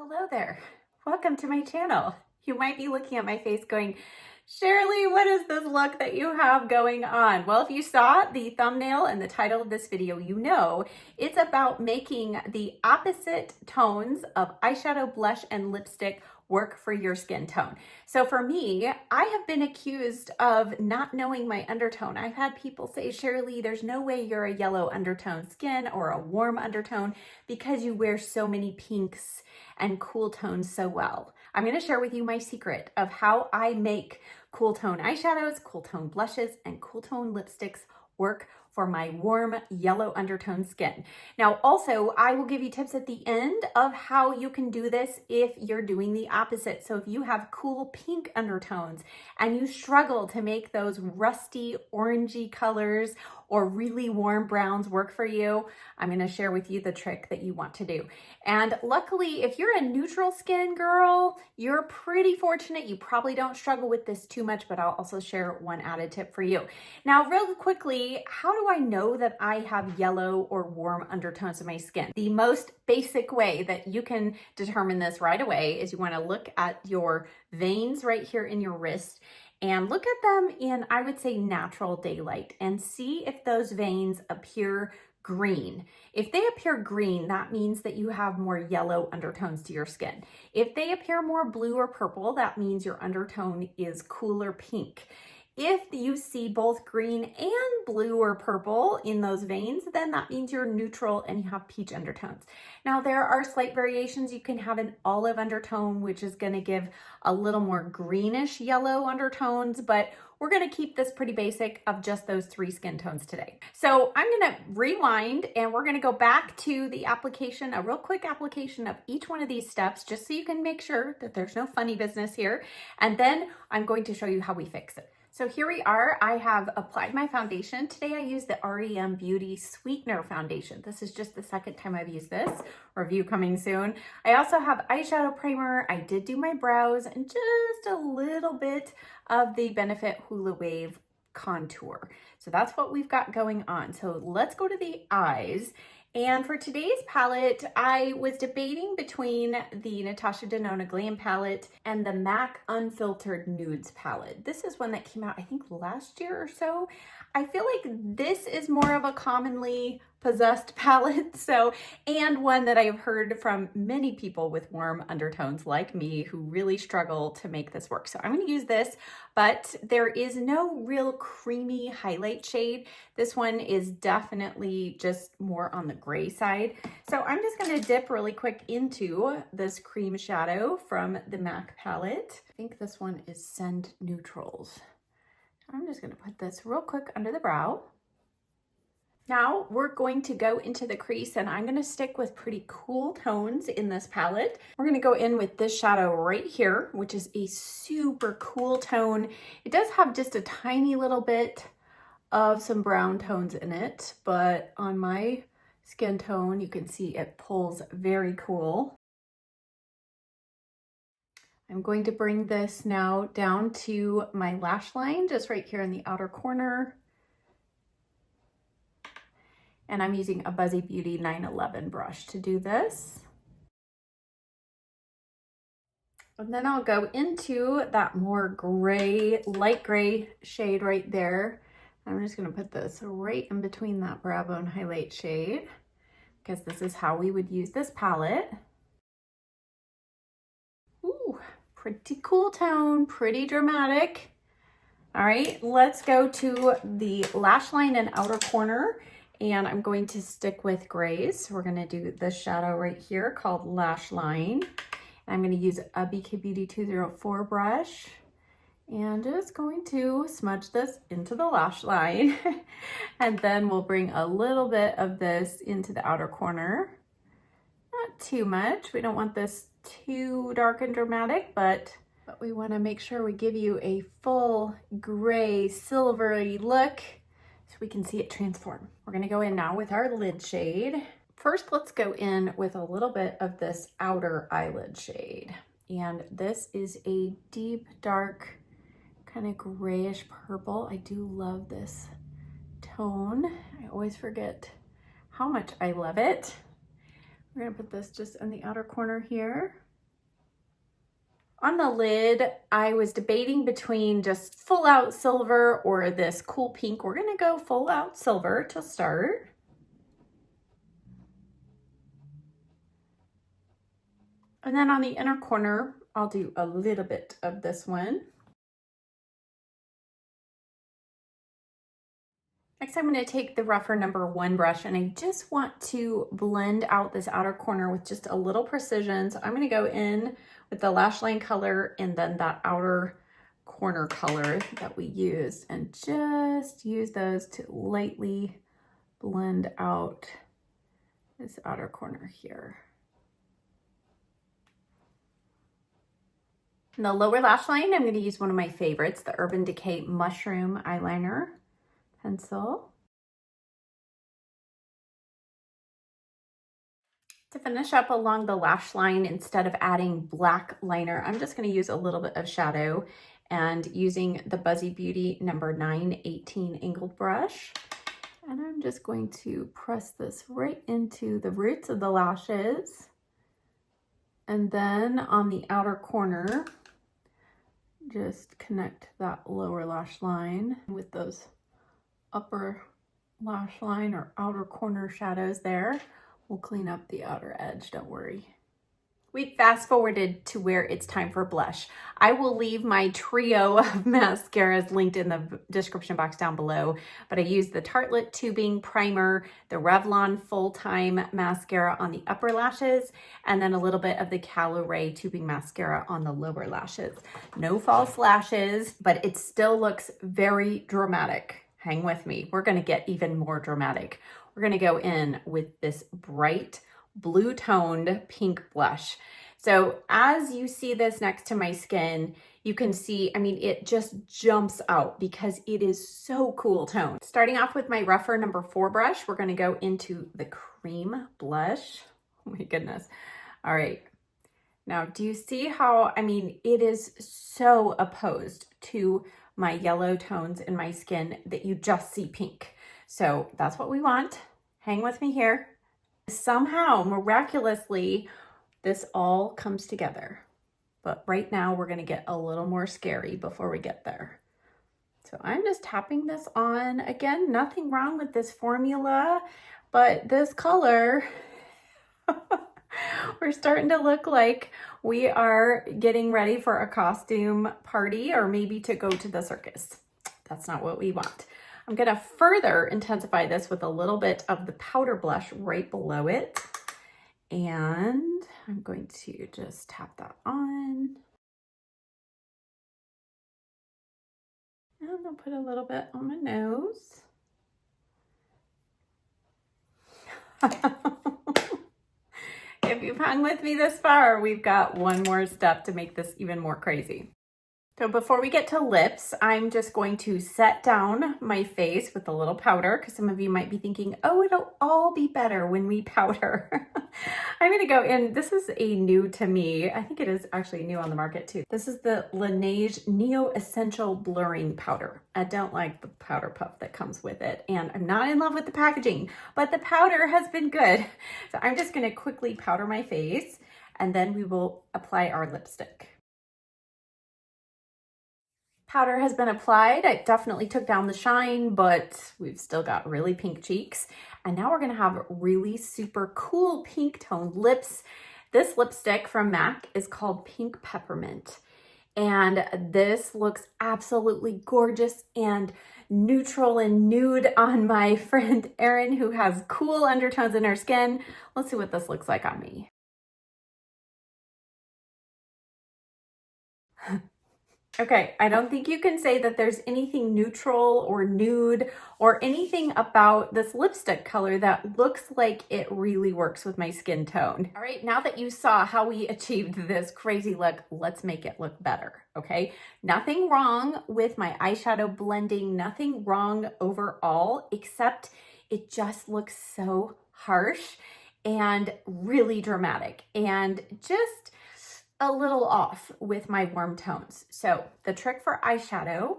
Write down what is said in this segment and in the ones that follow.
Hello there. Welcome to my channel. You might be looking at my face going, Shirley, what is this look that you have going on? Well, if you saw the thumbnail and the title of this video, you know it's about making the opposite tones of eyeshadow, blush, and lipstick work for your skin tone. So for me, I have been accused of not knowing my undertone. I've had people say, Shirley, there's no way you're a yellow undertone skin or a warm undertone because you wear so many pinks and cool tones so well. I'm going to share with you my secret of how I make cool tone eyeshadows, cool tone blushes, and cool tone lipsticks work for my warm yellow undertone skin. Now, also, I will give you tips at the end of how you can do this if you're doing the opposite. So if you have cool pink undertones and you struggle to make those rusty orangey colors or really warm browns work for you, I'm going to share with you the trick that you want to do. And luckily, if you're a neutral skin girl, you're pretty fortunate. You probably don't struggle with this too much, but I'll also share one added tip for you. Now, real quickly, how do I know that I have yellow or warm undertones in my skin? The most basic way that you can determine this right away is you want to look at your veins right here in your wrist and look at them in, I would say, natural daylight and see if those veins appear green. If they appear green, that means that you have more yellow undertones to your skin. If they appear more blue or purple, that means your undertone is cooler pink. If you see both green and blue or purple in those veins, then that means you're neutral and you have peach undertones. Now, there are slight variations. You can have an olive undertone, which is going to give a little more greenish yellow undertones, but we're going to keep this pretty basic of just those three skin tones today. So I'm going to rewind and we're going to go back to the application, a real quick application of each one of these steps, just so you can make sure that there's no funny business here. And then I'm going to show you how we fix it. So here we are. I have applied my foundation. Today I used the REM Beauty Sweetener Foundation. This is just the second time I've used this. Review coming soon. I also have eyeshadow primer. I did do my brows and just a little bit of the Benefit Hula Wave contour. So that's what we've got going on. So let's go to the eyes. And for today's palette, I was debating between the Natasha Denona Glam palette and the MAC Unfiltered Nudes palette. This is one that came out, I think, last year or so. I feel like this is more of a commonly possessed palette, and one that I've heard from many people with warm undertones like me who really struggle to make this work. So I'm going to use this, but there is no real creamy highlight shade. This one is definitely just more on the gray side. So I'm just going to dip really quick into this cream shadow from the MAC palette. I think this one is Send Neutrals. I'm just going to put this real quick under the brow. Now we're going to go into the crease and I'm going to stick with pretty cool tones in this palette. We're going to go in with this shadow right here, which is a super cool tone. It does have just a tiny little bit of some brown tones in it, but on my skin tone, you can see it pulls very cool. I'm going to bring this now down to my lash line, just right here in the outer corner. And I'm using a Buzzy Beauty 911 brush to do this. And then I'll go into that more gray, light gray shade right there. I'm just gonna put this right in between that brow bone highlight shade, because this is how we would use this palette. Ooh, pretty cool tone, pretty dramatic. All right, let's go to the lash line and outer corner. And I'm going to stick with grays. We're gonna do this shadow right here called Lash Line. I'm gonna use a BK Beauty 204 brush and just going to smudge this into the lash line. And then we'll bring a little bit of this into the outer corner. Not too much. We don't want this too dark and dramatic, but we wanna make sure we give you a full gray, silvery look, so we can see it transform. We're gonna go in now with our lid shade. First, let's go in with a little bit of this outer eyelid shade. And this is a deep, dark, kind of grayish purple. I do love this tone. I always forget how much I love it. We're gonna put this just in the outer corner here. On the lid, I was debating between just full out silver or this cool pink. We're gonna go full out silver to start. And then on the inner corner, I'll do a little bit of this one. Next, I'm going to take the rougher number 1 brush and I just want to blend out this outer corner with just a little precision. So I'm going to go in with the lash line color and then that outer corner color that we used and just use those to lightly blend out this outer corner here. In the lower lash line, I'm going to use one of my favorites, the Urban Decay Mushroom Eyeliner pencil. To finish up along the lash line, instead of adding black liner, I'm just going to use a little bit of shadow and using the Buzzy Beauty number 918 angled brush. And I'm just going to press this right into the roots of the lashes. And then on the outer corner, just connect that lower lash line with those upper lash line or outer corner shadows there. We'll clean up the outer edge, don't worry. We fast forwarded to where it's time for blush. I will leave my trio of mascaras linked in the description box down below, but I used the Tarte Tubing Primer, the Revlon Full-Time Mascara on the upper lashes, and then a little bit of the Caloray Tubing Mascara on the lower lashes. No false lashes, but it still looks very dramatic. Hang with me. We're gonna get even more dramatic. We're gonna go in with this bright blue toned pink blush. So as you see this next to my skin, you can see, I mean, it just jumps out because it is so cool toned. Starting off with my rougher number 4 brush, we're gonna go into the cream blush. Oh my goodness. All right. Now, do you see how, I mean, it is so opposed to my yellow tones in my skin that you just see pink. So that's what we want. Hang with me here. Somehow, miraculously, this all comes together. But right now, we're going to get a little more scary before we get there. So I'm just tapping this on. Again, nothing wrong with this formula, but this color, we're starting to look like we are getting ready for a costume party or maybe to go to the circus. That's not what we want. I'm going to further intensify this with a little bit of the powder blush right below it. And I'm going to just tap that on. And I'll put a little bit on my nose. If you've hung with me this far, we've got one more step to make this even more crazy. So before we get to lips, I'm just going to set down my face with a little powder because some of you might be thinking, oh, it'll all be better when we powder. I'm going to go in. This is a new to me. I think it is actually new on the market too. This is the Laneige Neo Essential Blurring Powder. I don't like the powder puff that comes with it, and I'm not in love with the packaging, but the powder has been good. So I'm just going to quickly powder my face, and then we will apply our lipstick. Powder has been applied. I definitely took down the shine, but we've still got really pink cheeks. And now we're gonna have really super cool pink toned lips. This lipstick from MAC is called Pink Peppermint. And this looks absolutely gorgeous and neutral and nude on my friend Erin, who has cool undertones in her skin. Let's see what this looks like on me. Okay, I don't think you can say that there's anything neutral or nude or anything about this lipstick color that looks like it really works with my skin tone. All right, now that you saw how we achieved this crazy look, let's make it look better, okay? Nothing wrong with my eyeshadow blending, nothing wrong overall, except it just looks so harsh and really dramatic and just a little off with my warm tones. So the trick for eyeshadow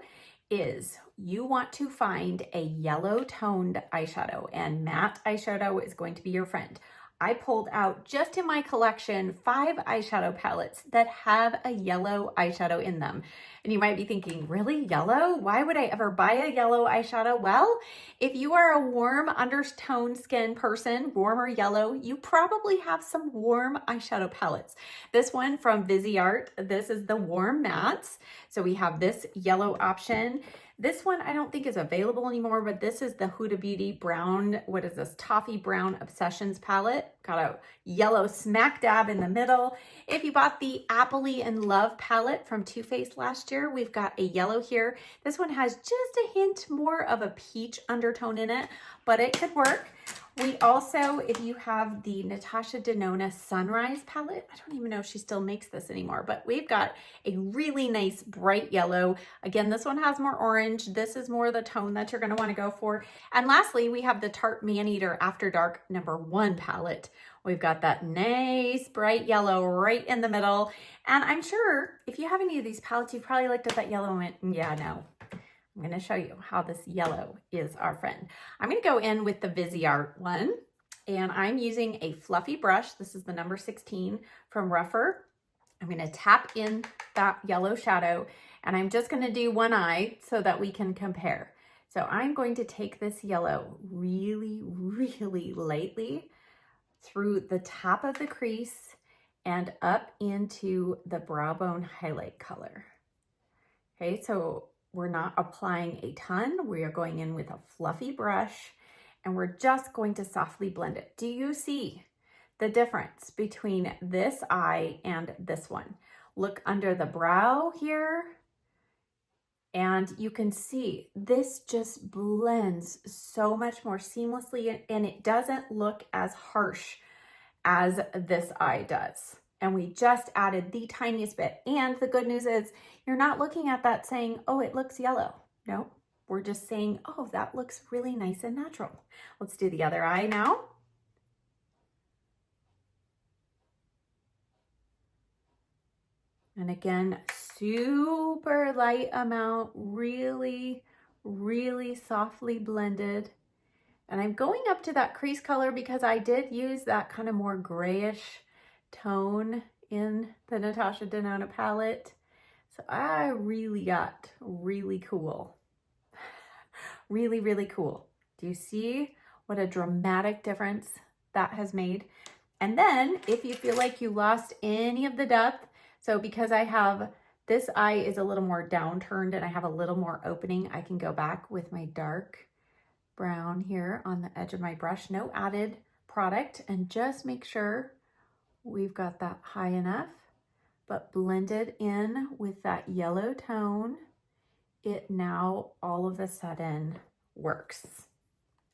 is you want to find a yellow toned eyeshadow, and matte eyeshadow is going to be your friend. I pulled out just in my collection 5 eyeshadow palettes that have a yellow eyeshadow in them. And you might be thinking, really, yellow? Why would I ever buy a yellow eyeshadow? Well, if you are a warm undertone skin person, warm or yellow, you probably have some warm eyeshadow palettes. This one from Viseart, this is the warm mattes. So we have this yellow option. This one I don't think is available anymore, but this is the Huda Beauty brown, what is this, Toffee Brown Obsessions palette. Got a yellow smack dab in the middle. If you bought the Appley and Love palette from Too Faced last year, we've got a yellow here. This one has just a hint more of a peach undertone in it, but it could work. We also, if you have the Natasha Denona Sunrise palette, I don't even know if she still makes this anymore, but we've got a really nice bright yellow. Again, this one has more orange. This is more the tone that you're going to want to go for. And lastly, we have the Tarte Maneater After Dark #1 palette. We've got that nice bright yellow right in the middle. And I'm sure if you have any of these palettes, you've probably looked at that yellow and went, yeah, no. I'm going to show you how this yellow is our friend. I'm going to go in with the Viseart one, and I'm using a fluffy brush. This is the number 16 from Rougher. I'm going to tap in that yellow shadow, and I'm just going to do one eye so that we can compare. So I'm going to take this yellow really, really lightly through the top of the crease and up into the brow bone highlight color. Okay, so we're not applying a ton. We are going in with a fluffy brush, and we're just going to softly blend it. Do you see the difference between this eye and this one? Look under the brow here, and you can see this just blends so much more seamlessly, and it doesn't look as harsh as this eye does. And we just added the tiniest bit. And the good news is you're not looking at that saying, oh, it looks yellow. No, we're just saying, oh, that looks really nice and natural. Let's do the other eye now. And again, super light amount, really, really softly blended. And I'm going up to that crease color because I did use that kind of more grayish tone in the Natasha Denona palette. So I really got really cool. Really, really cool. Do you see what a dramatic difference that has made? And then if you feel like you lost any of the depth, so because I have, this eye is a little more downturned and I have a little more opening, I can go back with my dark brown here on the edge of my brush, no added product, and just make sure we've got that high enough, but blended in with that yellow tone. It now all of a sudden works.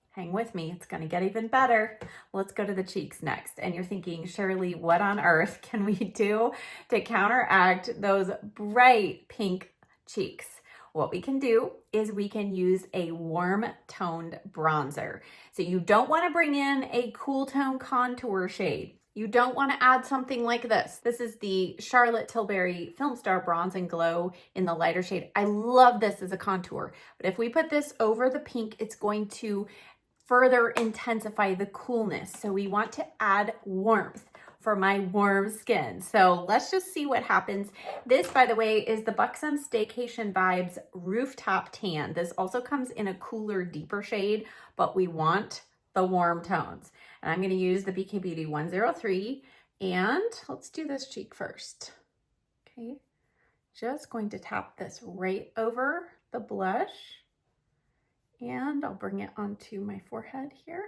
Hang with me, it's gonna get even better. Let's go to the cheeks next. And you're thinking, Shirley, what on earth can we do to counteract those bright pink cheeks? What we can do is we can use a warm toned bronzer. So you don't wanna bring in a cool tone contour shade. You don't want to add something like this. This is the Charlotte Tilbury Film Star Bronze and Glow in the lighter shade. I love this as a contour, but if we put this over the pink, it's going to further intensify the coolness. So we want to add warmth for my warm skin. So let's just see what happens. This, by the way, is the Buxom Staycation Vibes Rooftop Tan. This also comes in a cooler, deeper shade, but we want the warm tones. And I'm going to use the BK Beauty 103, and let's do this cheek first. Okay, just going to tap this right over the blush, and I'll bring it onto my forehead here.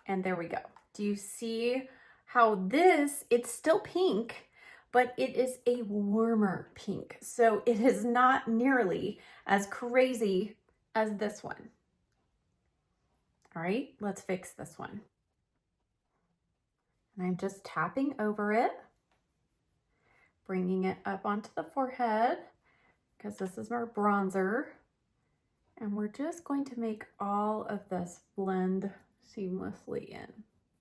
And there we go. Do you see how this, it's still pink, but it is a warmer pink. So it is not nearly as crazy as this one. All right, let's fix this one. And I'm just tapping over it, bringing it up onto the forehead, because this is our bronzer. And we're just going to make all of this blend seamlessly in.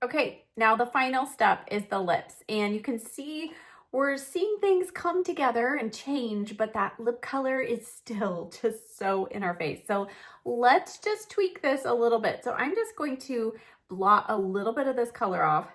Okay, now the final step is the lips. And you can see we're seeing things come together and change, but that lip color is still just so in our face. So let's just tweak this a little bit. So I'm just going to blot a little bit of this color off.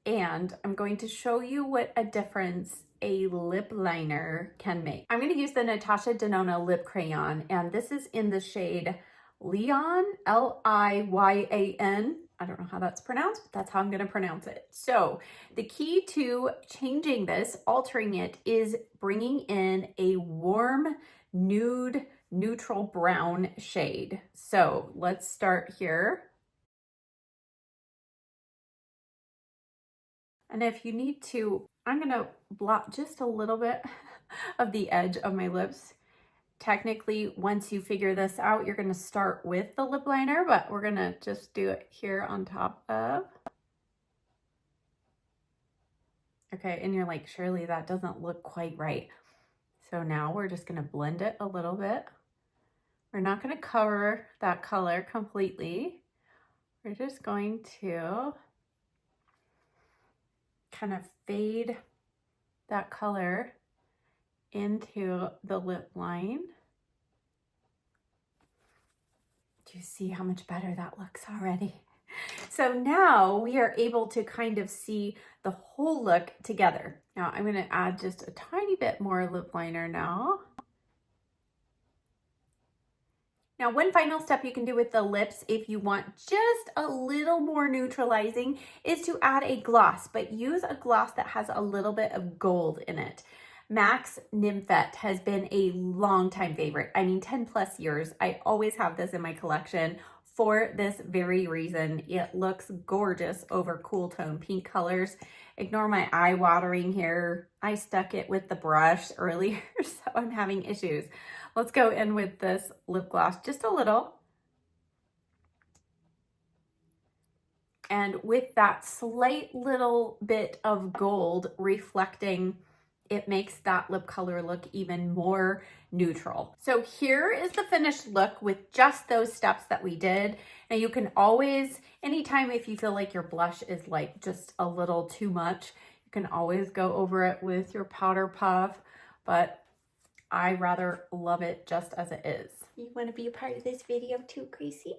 And I'm going to show you what a difference a lip liner can make. I'm going to use the Natasha Denona lip crayon, and this is in the shade Lyon, Lyan. I don't know how that's pronounced, but that's how I'm going to pronounce it. So the key to changing this, altering it, is bringing in a warm nude neutral brown shade. So let's start here. And if you need to, I'm gonna blot just a little bit of the edge of my lips. Technically, once you figure this out, you're gonna start with the lip liner, but we're gonna just do it here on top of. Okay, and you're like, Shirley, that doesn't look quite right. So now we're just gonna blend it a little bit. We're not gonna cover that color completely. We're just going to kind of fade that color into the lip line. Do you see how much better that looks already? So now we are able to kind of see the whole look together. Now I'm going to add just a tiny bit more lip liner now. Now, one final step you can do with the lips if you want just a little more neutralizing is to add a gloss, but use a gloss that has a little bit of gold in it. MAC's Nymphette has been a long time favorite. I mean, 10 plus years. I always have this in my collection for this very reason. It looks gorgeous over cool tone pink colors. Ignore my eye watering here. I stuck it with the brush earlier, so I'm having issues. Let's go in with this lip gloss just a little. And with that slight little bit of gold reflecting, it makes that lip color look even more neutral. So here is the finished look with just those steps that we did. Now you can always, anytime if you feel like your blush is like just a little too much, you can always go over it with your powder puff, but I rather love it just as it is. You want to be a part of this video too, Gracie?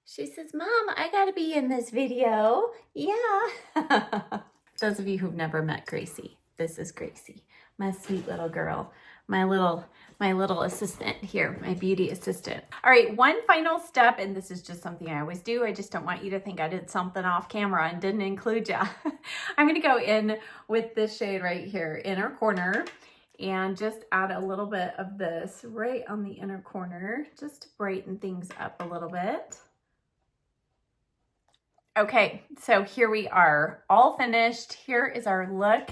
She says, Mom, I gotta be in this video. Yeah. Those of you who've never met Gracie, this is Gracie, my sweet little girl, my little assistant here, my beauty assistant. All right, one final step, and this is just something I always do. I just don't want you to think I did something off camera and didn't include you. I'm gonna go in with this shade right here, inner corner, and just add a little bit of this right on the inner corner, just to brighten things up a little bit. Okay, so here we are, all finished. Here is our look.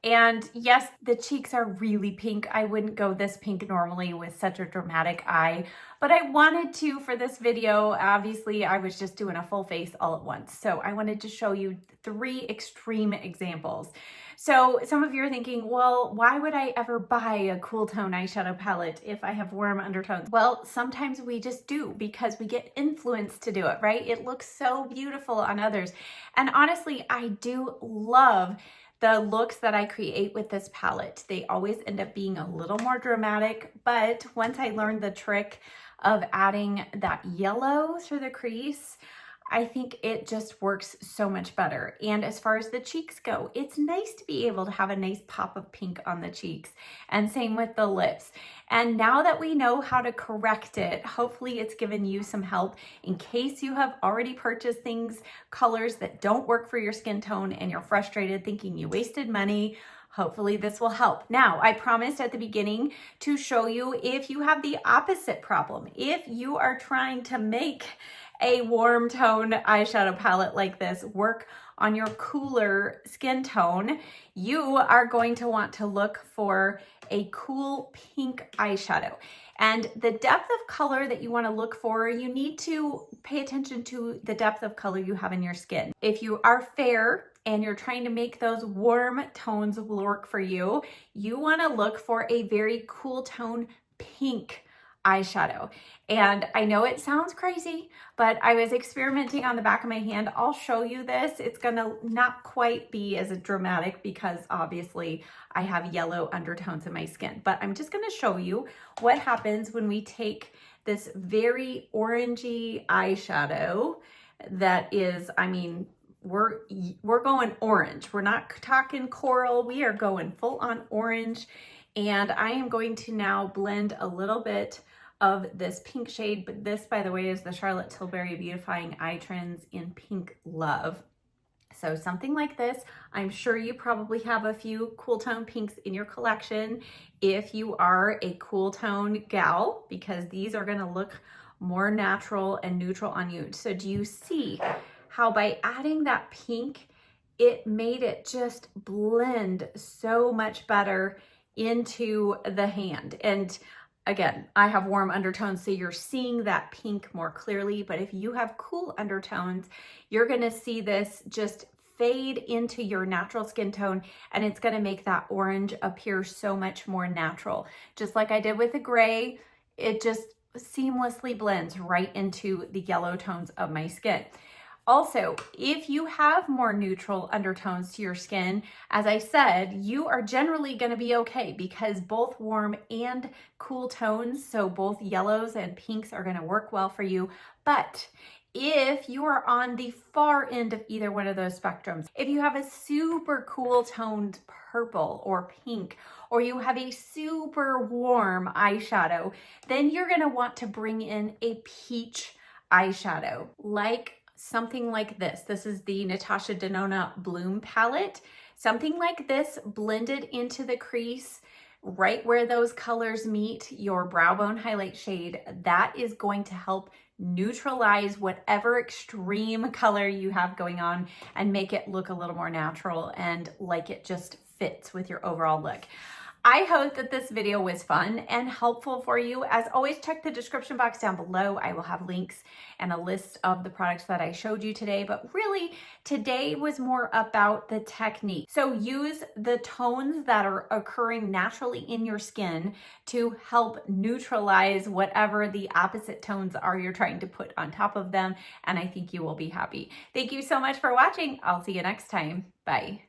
And yes, the cheeks are really pink. I wouldn't go this pink normally with such a dramatic eye, but I wanted to for this video. Obviously, I was just doing a full face all at once. So I wanted to show you 3 extreme examples. So some of you are thinking, well, why would I ever buy a cool tone eyeshadow palette if I have warm undertones? Well, sometimes we just do because we get influenced to do it, right? It looks so beautiful on others. And honestly, I do love the looks that I create with this palette. They always end up being a little more dramatic, but once I learned the trick of adding that yellow through the crease, I think it just works so much better. And as far as the cheeks go, it's nice to be able to have a nice pop of pink on the cheeks, and same with the lips. And now that we know how to correct it, hopefully it's given you some help in case you have already purchased things, colors that don't work for your skin tone and you're frustrated thinking you wasted money. Hopefully this will help. Now, I promised at the beginning to show you if you have the opposite problem. If you are trying to make a warm tone eyeshadow palette like this work on your cooler skin tone, you are going to want to look for a cool pink eyeshadow. And the depth of color that you want to look for, you need to pay attention to the depth of color you have in your skin. If you are fair and you're trying to make those warm tones work for you, you want to look for a very cool tone pink eyeshadow. And I know it sounds crazy, but I was experimenting on the back of my hand. I'll show you this. It's gonna not quite be as dramatic because obviously I have yellow undertones in my skin, but I'm just gonna show you what happens when we take this very orangey eyeshadow that is, I mean, we're going orange. We're not talking coral. We are going full on orange. And I am going to now blend a little bit of this pink shade, but this, by the way, is the Charlotte Tilbury Beautifying Eye Trends in Pink Love. So something like this. I'm sure you probably have a few cool tone pinks in your collection if you are a cool tone gal, because these are gonna look more natural and neutral on you. So do you see how by adding that pink, it made it just blend so much better into the hand? And again, I have warm undertones, so you're seeing that pink more clearly, but if you have cool undertones, you're gonna see this just fade into your natural skin tone, and it's gonna make that orange appear so much more natural. Just like I did with the gray, it just seamlessly blends right into the yellow tones of my skin. Also, if you have more neutral undertones to your skin, as I said, you are generally going to be okay because both warm and cool tones, so both yellows and pinks, are going to work well for you. But if you are on the far end of either one of those spectrums, if you have a super cool toned purple or pink, or you have a super warm eyeshadow, then you're going to want to bring in a peach eyeshadow, like something like this. This is the Natasha Denona Bloom palette. Something like this blended into the crease right where those colors meet your brow bone highlight shade. That is going to help neutralize whatever extreme color you have going on and make it look a little more natural and like it just fits with your overall look. I hope that this video was fun and helpful for you. As always, check the description box down below. I will have links and a list of the products that I showed you today, but really today was more about the technique. So use the tones that are occurring naturally in your skin to help neutralize whatever the opposite tones are you're trying to put on top of them, and I think you will be happy. Thank you so much for watching. I'll see you next time. Bye.